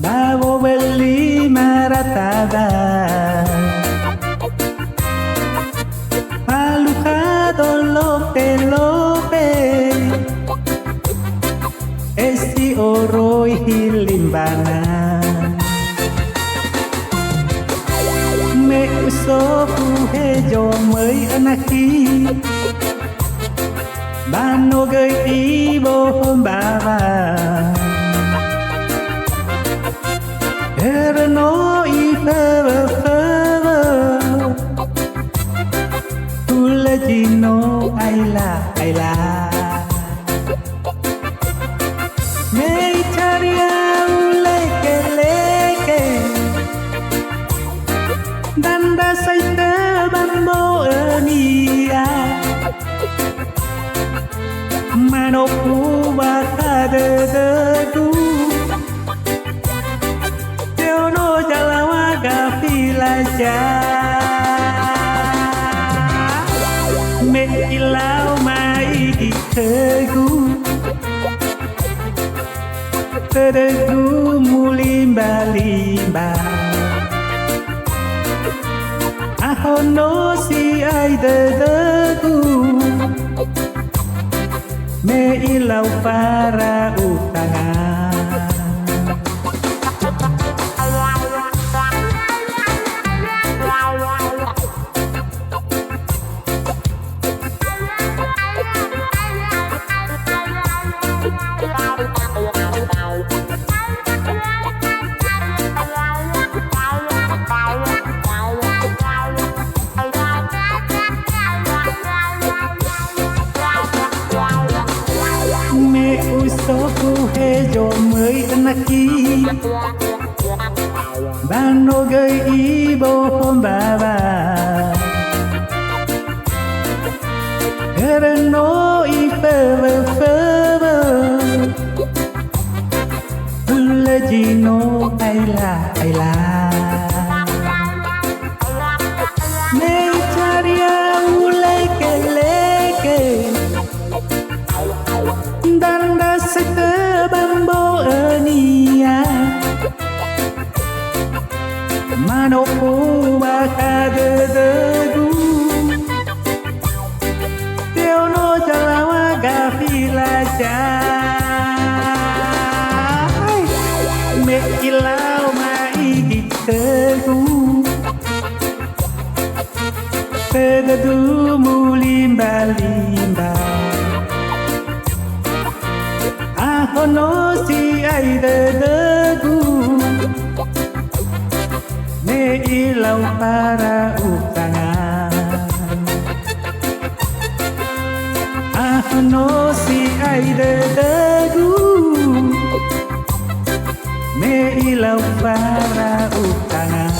Bawo beli maratada Palujado lope lope Esti oro hilimbana Me uso puhe jo mới anaki Bano gơi ý vô hôm bà bà Erano i feve feve Tulegino aila Mei charia uleke leke Danda saite bambo enia Manopu bakade de du Me ilau mai di tergu mulimba limba ahono si ai tergu me ilau para utangan Me uso puhe jo mới anaki Bano gơi ý vô hôm bà bà Erano i feve feve Tulegino aila Me charia uleke leke Danda sete bambo enia Manopu bakade degu Teono jalawa gafilaja Me ilau mai ditegu Tededu mulimba limba Ahono si ai degu Me ilau para utangan Ahono si ai degu Me ilau para utangan